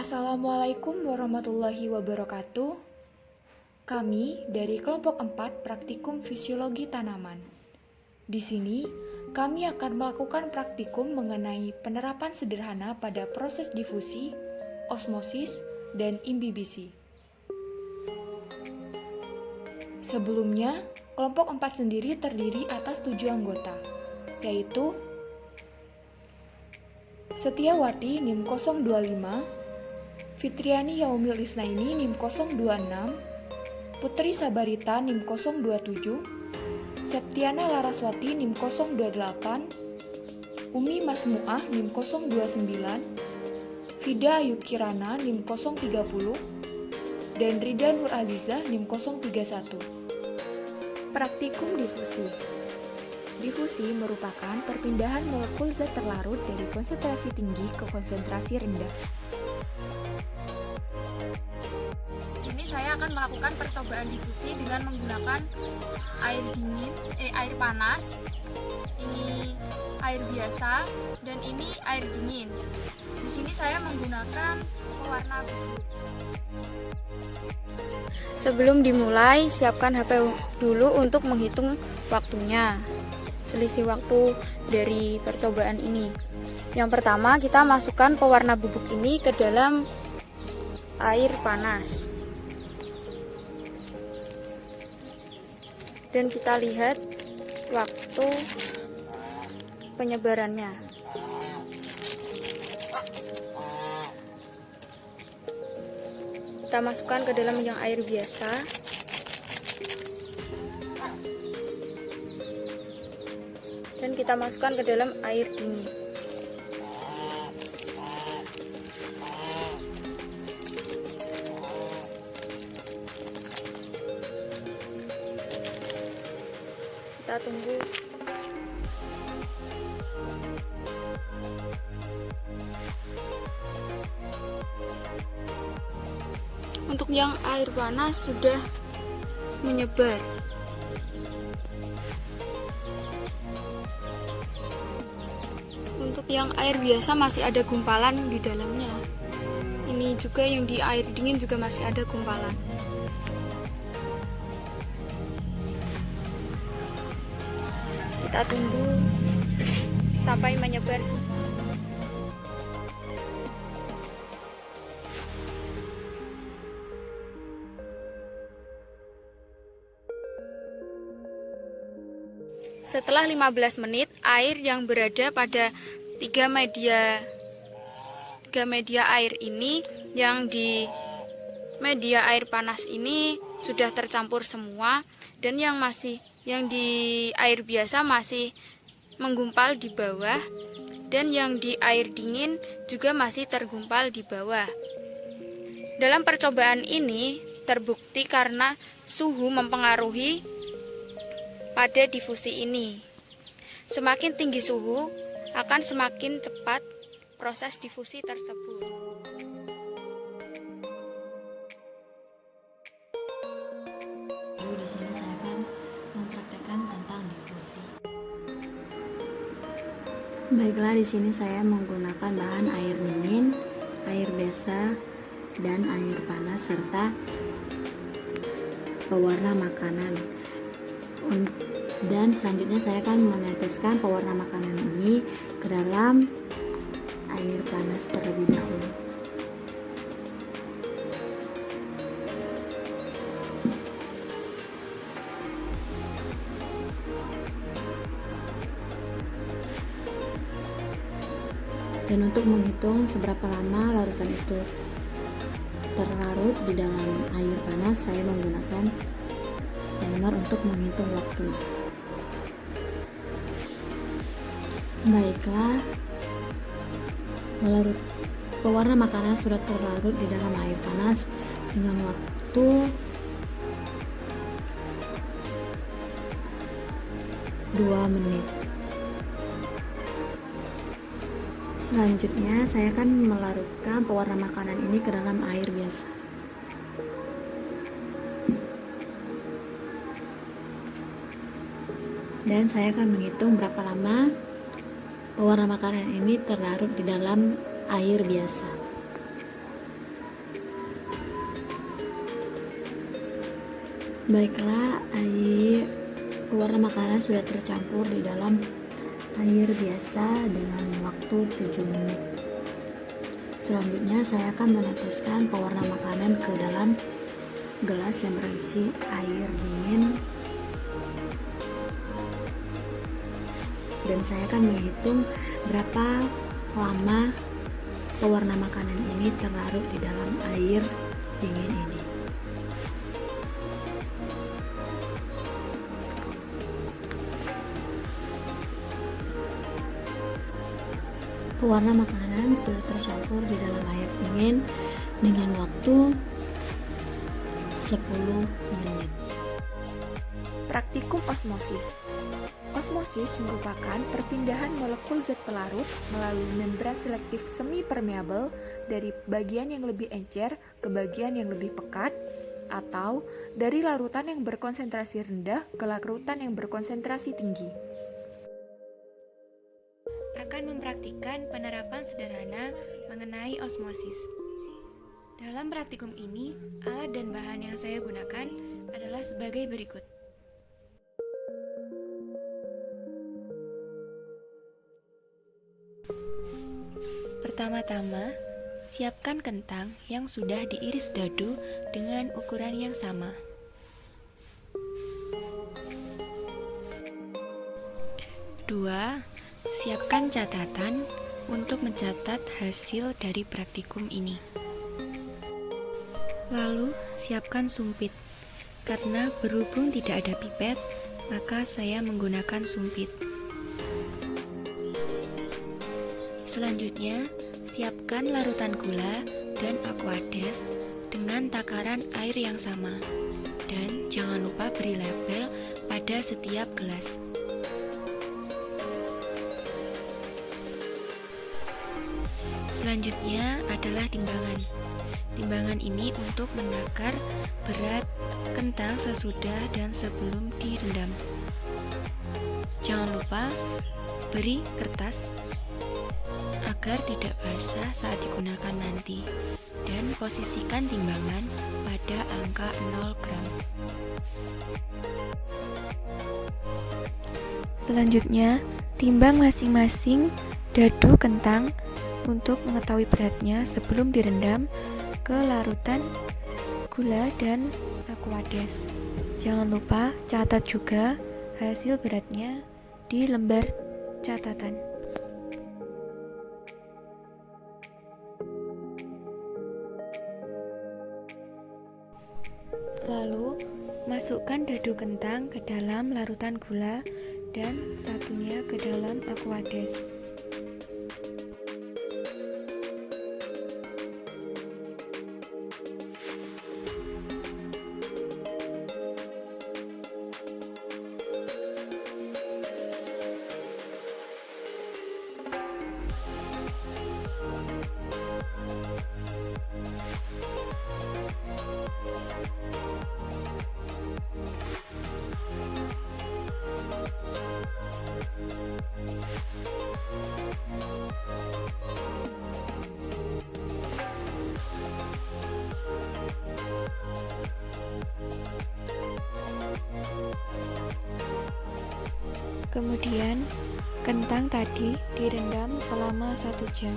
Assalamualaikum warahmatullahi wabarakatuh. Kami dari kelompok 4 Praktikum Fisiologi Tanaman. Di sini, kami akan melakukan praktikum mengenai penerapan sederhana pada proses difusi, osmosis, dan imbibisi. Sebelumnya, kelompok 4 sendiri terdiri atas 7 anggota, yaitu Setiawati NIM 025, Fitriani Yaumil Isnaini NIM 026, Putri Sabarita NIM 027, Septiana Laraswati NIM 028, Umi Masmuah NIM 029, Fida Ayu Kirana NIM 030, dan Rida Nur Azizah NIM 031. Praktikum difusi. Difusi merupakan perpindahan molekul zat terlarut dari konsentrasi tinggi ke konsentrasi rendah. Ini saya akan melakukan percobaan difusi dengan menggunakan air panas. Ini air biasa dan ini air dingin. Di sini saya menggunakan pewarna bubuk. Sebelum dimulai, siapkan HP dulu untuk menghitung waktunya. Selisih waktu dari percobaan ini. Yang pertama, kita masukkan pewarna bubuk ini ke dalam air panas. Dan kita lihat waktu penyebarannya. Kita masukkan ke dalam yang air biasa. Dan kita masukkan ke dalam air dingin. Kita tunggu. Untuk yang air panas sudah menyebar. Untuk yang air biasa masih ada gumpalan di dalamnya. Ini juga yang di air dingin juga masih ada gumpalan. Kita tunggu sampai menyebar. Setelah 15 menit, air yang berada pada tiga media air ini, yang di media air panas ini sudah tercampur semua, dan yang di air biasa masih menggumpal di bawah, dan yang di air dingin juga masih tergumpal di bawah. Dalam percobaan ini terbukti karena suhu mempengaruhi pada difusi ini. Semakin tinggi suhu, akan semakin cepat proses difusi tersebut. Di sini saya akan mempraktekkan tentang difusi. Baiklah, di sini saya menggunakan bahan air dingin, air biasa, dan air panas serta pewarna makanan. Dan selanjutnya saya akan meneteskan pewarna makanan ini ke dalam air panas terlebih dahulu. Dan untuk menghitung seberapa lama larutan itu terlarut di dalam air panas, saya menggunakan timer untuk menghitung waktu. Baiklah, pewarna makanan sudah terlarut di dalam air panas dengan waktu 2 menit. Selanjutnya saya akan melarutkan pewarna makanan ini ke dalam air biasa. Dan saya akan menghitung berapa lama pewarna makanan ini terlarut di dalam air biasa. Baiklah, air pewarna makanan sudah tercampur di dalam air biasa dengan waktu 7 menit. Selanjutnya saya akan meneteskan pewarna makanan ke dalam gelas yang berisi air dingin, dan saya akan menghitung berapa lama pewarna makanan ini terlarut di dalam air dingin ini. Pewarna makanan sudah tercampur di dalam air dingin dengan waktu 10 menit. Praktikum osmosis. Osmosis merupakan perpindahan molekul zat pelarut melalui membran selektif semi permeabel dari bagian yang lebih encer ke bagian yang lebih pekat, atau dari larutan yang berkonsentrasi rendah ke larutan yang berkonsentrasi tinggi. Akan mempraktikkan penerapan sederhana mengenai osmosis. Dalam praktikum ini, alat dan bahan yang saya gunakan adalah sebagai berikut. Pertama-tama, siapkan kentang yang sudah diiris dadu dengan ukuran yang sama. Kedua, siapkan catatan untuk mencatat hasil dari praktikum ini. Lalu, siapkan sumpit. Karena berhubung tidak ada pipet, maka saya menggunakan sumpit. Selanjutnya, siapkan larutan gula dan aquades dengan takaran air yang sama. Dan jangan lupa beri label pada setiap gelas. Selanjutnya adalah timbangan. Timbangan ini untuk menakar berat kentang sesudah dan sebelum direndam. Jangan lupa beri kertas agar tidak basah saat digunakan nanti, dan posisikan timbangan pada angka 0 gram. Selanjutnya, timbang masing-masing dadu kentang untuk mengetahui beratnya sebelum direndam ke larutan gula dan aquades. Jangan lupa catat juga hasil beratnya di lembar catatan. Lalu, masukkan dadu kentang ke dalam larutan gula dan satunya ke dalam aquades. Kemudian, kentang tadi direndam selama 1 jam.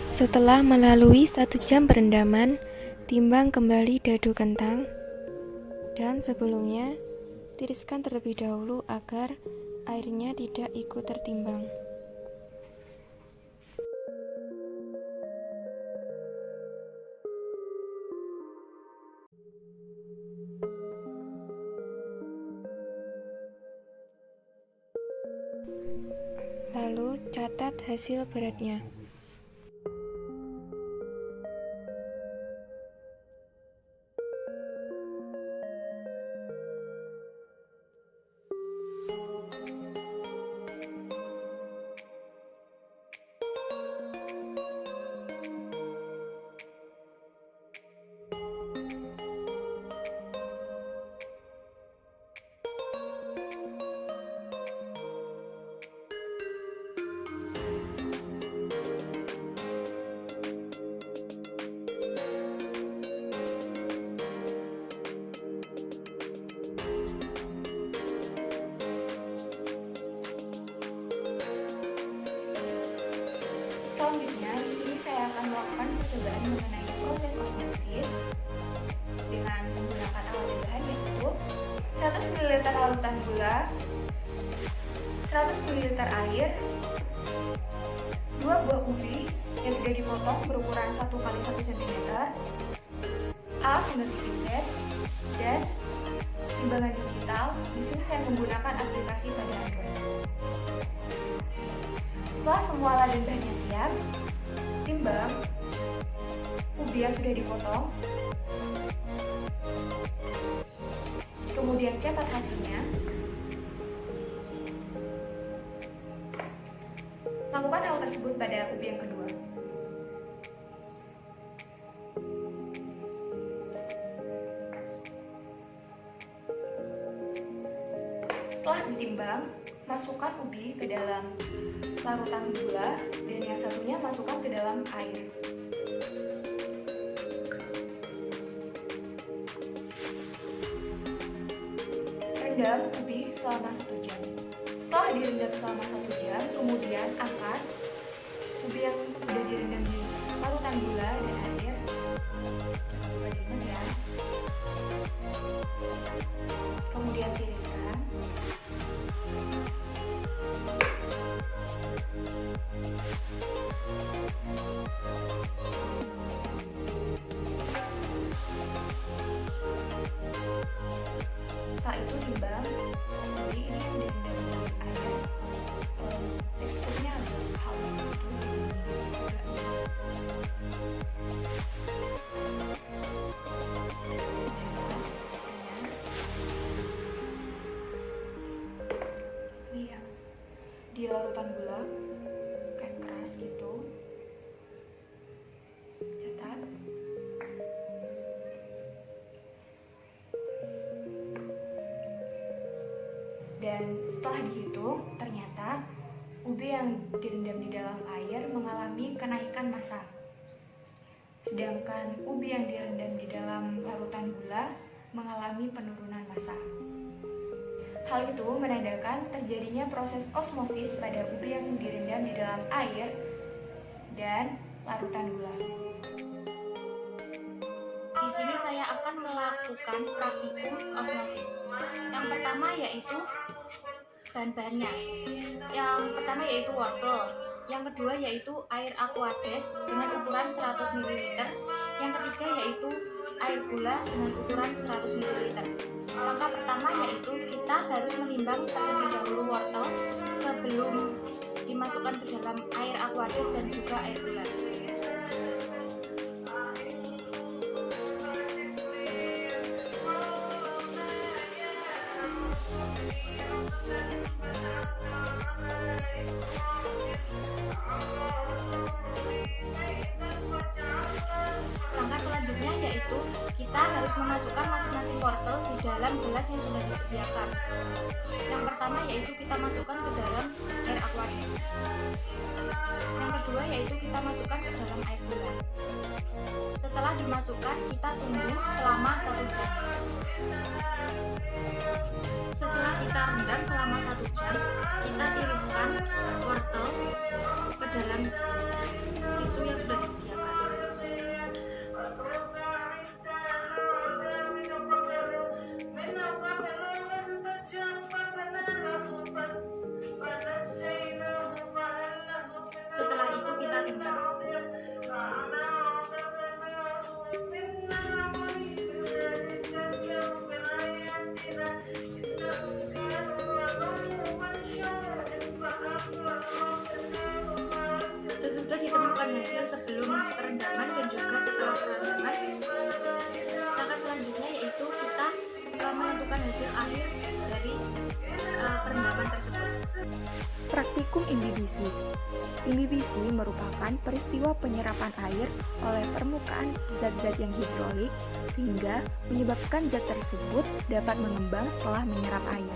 Setelah melalui 1 jam perendaman, timbang kembali dadu kentang, dan sebelumnya tiriskan terlebih dahulu agar airnya tidak ikut tertimbang. Lalu catat hasil beratnya. melakukan percobaan mengenai proses osmosis dengan menggunakan alat dan bahan yaitu 100 ml larutan gula, 100 ml air, 2 buah ubi yang sudah dipotong berukuran 1 x 1 cm, alat pengganti pinset, dan timbangan digital. Di sini saya menggunakan aplikasi pada Android. Setelah semua alat dan bahannya siap, timbang ubi yang sudah dipotong, kemudian catat hasilnya. Lakukan hal tersebut pada ubi yang kedua. Setelah ditimbang, masukkan ubi ke dalam larutan gula dan yang satunya masukkan ke dalam air. Rendam ubi selama 1 jam. Setelah direndam selama 1 jam, kemudian angkat ubi yang sudah direndam di larutan gula dan air. Kemudian tiriskan. Setelah itu timbang. Jadi ini yang direndam dengan air, teksturnya agak halus gitu. Ini ya, di larutan gula kayak keras gitu. Catat. Dan setelah dihitung, ternyata ubi yang direndam di dalam air mengalami kenaikan massa. Sedangkan ubi yang direndam di dalam larutan gula mengalami penurunan massa. Hal itu menandakan terjadinya proses osmosis pada ubi yang direndam di dalam air dan larutan gula. Di sini saya akan melakukan praktikum osmosis. Yang pertama yaitu bahan-bahannya. Yang pertama yaitu wortel. Yang kedua yaitu air aquades dengan ukuran 100 ml. Yang ketiga yaitu air gula dengan ukuran 100 ml. Langkah pertama yaitu kita harus menimbang terlebih dahulu wortel sebelum dimasukkan ke dalam air aquades dan juga air gula. Langkah selanjutnya yaitu kita harus memasukkan masing-masing wortel di dalam gelas yang sudah disediakan. Yang pertama yaitu kita masukkan ke dalam air aquades. Yang kedua yaitu kita masukkan ke dalam air gula. Setelah dimasukkan, kita tunggu selama 1 jam. Setelah kita rendam selama 1 jam, kita tiriskan wortel ke dalam tisu yang sudah disediakan. Setelah itu kita timbang. Sesudah ditemukan hasil sebelum perendaman dan juga setelah perendaman, langkah selanjutnya yaitu kita menentukan hasil akhir dari perendaman tersebut. Praktikum imbibisi. Imbibisi merupakan peristiwa penyerapan air oleh permukaan zat-zat yang hidrolik sehingga menyebabkan zat tersebut dapat mengembang setelah menyerap air.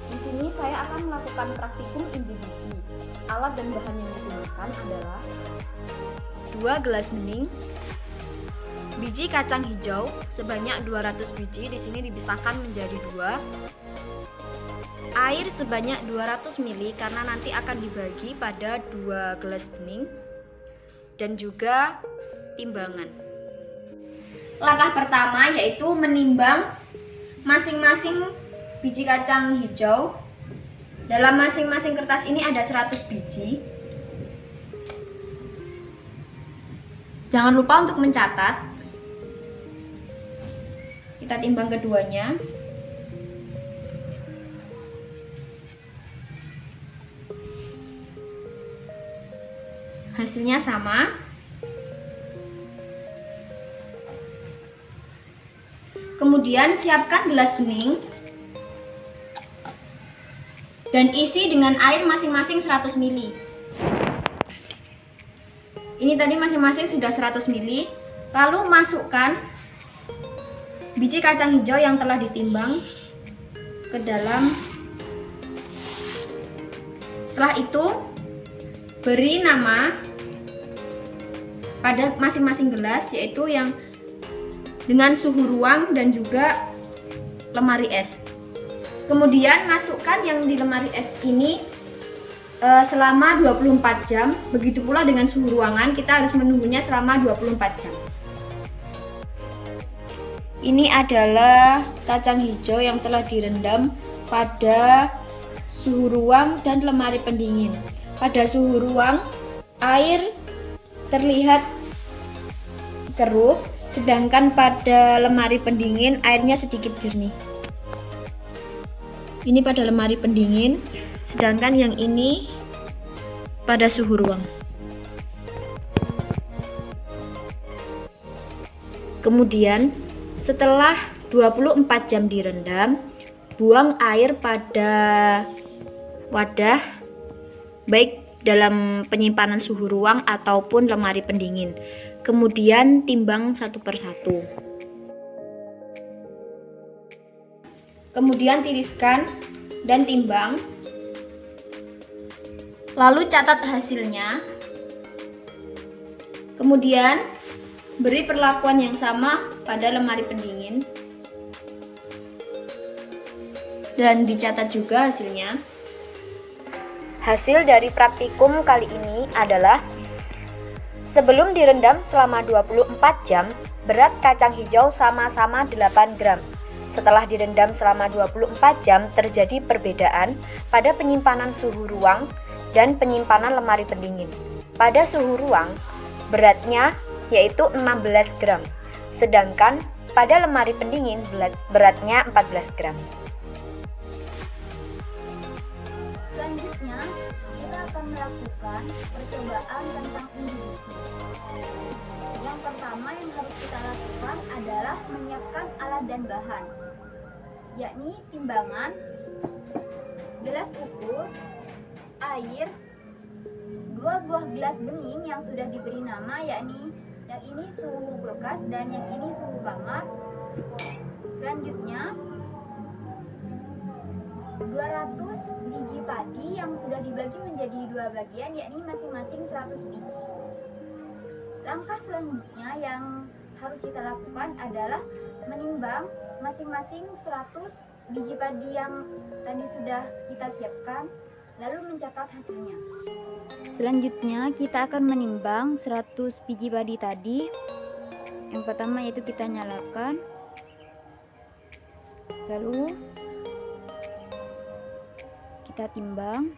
Di sini saya akan melakukan praktikum imbibisi. Alat dan bahan yang digunakan adalah 2 gelas bening, biji kacang hijau sebanyak 200 biji, di sini dipisahkan menjadi 2, air sebanyak 200 ml karena nanti akan dibagi pada 2 gelas bening, dan juga timbangan. Langkah pertama yaitu menimbang masing-masing biji kacang hijau. Dalam masing-masing kertas ini ada 100 biji. Jangan lupa untuk mencatat. Kita timbang keduanya. Hasilnya sama. Kemudian siapkan gelas bening dan isi dengan air masing-masing 100 ml. Ini tadi masing-masing sudah 100 ml. Lalu masukkan biji kacang hijau yang telah ditimbang ke dalam. Setelah itu beri nama pada masing-masing gelas, yaitu yang dengan suhu ruang dan juga lemari es. Kemudian masukkan yang di lemari es ini selama 24 jam. Begitu pula dengan suhu ruangan, kita harus menunggunya selama 24 jam. Ini adalah kacang hijau yang telah direndam pada suhu ruang dan lemari pendingin. Pada suhu ruang, air terlihat keruh, sedangkan pada lemari pendingin airnya sedikit jernih. Ini pada lemari pendingin, sedangkan yang ini pada suhu ruang. Kemudian setelah 24 jam direndam, buang air pada wadah, baik dalam penyimpanan suhu ruang ataupun lemari pendingin. Kemudian timbang satu persatu. Kemudian tiriskan dan timbang. Lalu catat hasilnya. Kemudian beri perlakuan yang sama pada lemari pendingin. Dan dicatat juga hasilnya. Hasil dari praktikum kali ini adalah sebelum direndam selama 24 jam, berat kacang hijau sama-sama 8 gram. Setelah direndam selama 24 jam, terjadi perbedaan pada penyimpanan suhu ruang dan penyimpanan lemari pendingin. Pada suhu ruang, beratnya yaitu 16 gram, sedangkan pada lemari pendingin beratnya 14 gram. Selanjutnya, kita akan melakukan percobaan tentang indivisi. Yang pertama yang harus kita lakukan adalah menyiapkan alat dan bahan, yakni timbangan, gelas ukur, air, 2 buah gelas bening yang sudah diberi nama, yakni yang ini suhu kulkas dan yang ini suhu kamar. Selanjutnya 200 biji padi yang sudah dibagi menjadi 2 bagian, yakni masing-masing 100 biji. Langkah selanjutnya yang harus kita lakukan adalah menimbang masing-masing 100 biji padi yang tadi sudah kita siapkan, lalu mencatat hasilnya. Selanjutnya kita akan menimbang 100 biji padi tadi. Yang pertama yaitu kita nyalakan, lalu kita timbang.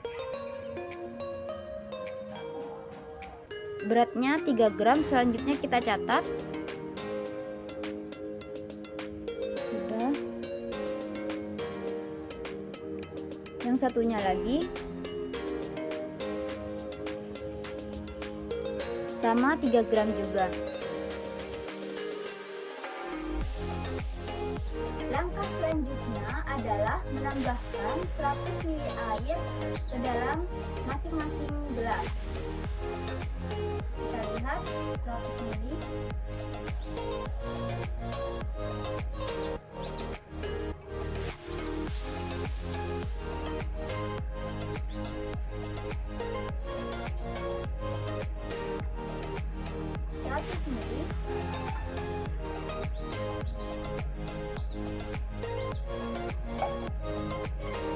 Beratnya 3 gram, selanjutnya kita catat. Sudah. Yang satunya lagi sama 3 gram juga. Langkah selanjutnya adalah menambahkan 100 ml air ke dalam masing-masing gelas. Kita lihat 100 ml.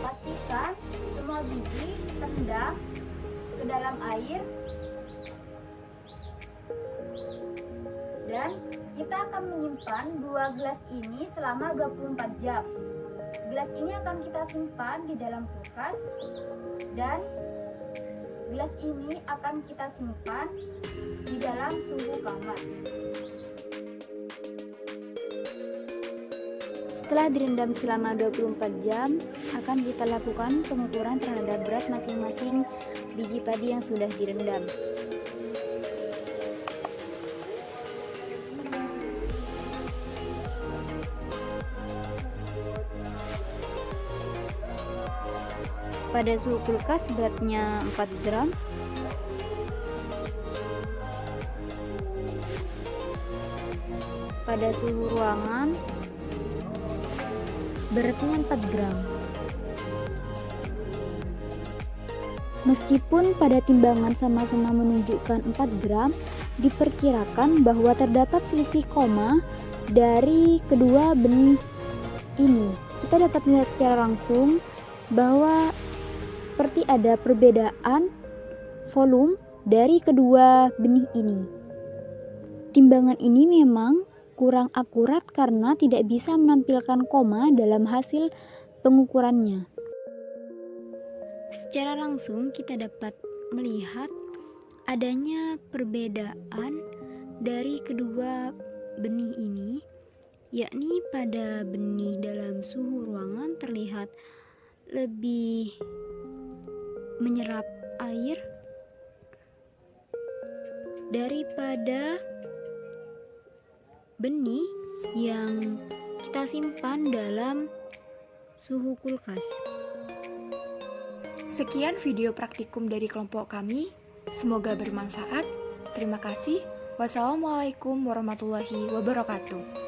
Pastikan biji rendam ke dalam air dan kita akan menyimpan 2 gelas ini selama 24 jam. Gelas ini akan kita simpan di dalam kulkas dan gelas ini akan kita simpan di dalam suhu kamar. Setelah direndam selama 24 jam, akan kita lakukan pengukuran terhadap berat masing-masing biji padi yang sudah direndam. Pada suhu kulkas beratnya 4 gram. Pada suhu ruangan beratnya 4 gram. Meskipun pada timbangan sama-sama menunjukkan 4 gram, diperkirakan bahwa terdapat selisih koma dari kedua benih ini. Kita dapat melihat secara langsung bahwa seperti ada perbedaan volume dari kedua benih ini. Timbangan ini memang kurang akurat karena tidak bisa menampilkan koma dalam hasil pengukurannya. Secara langsung kita dapat melihat adanya perbedaan dari kedua benih ini, yakni pada benih dalam suhu ruangan terlihat lebih menyerap air daripada benih yang kita simpan dalam suhu kulkas. Sekian video praktikum dari kelompok kami. Semoga bermanfaat. Terima kasih. Wassalamualaikum warahmatullahi wabarakatuh.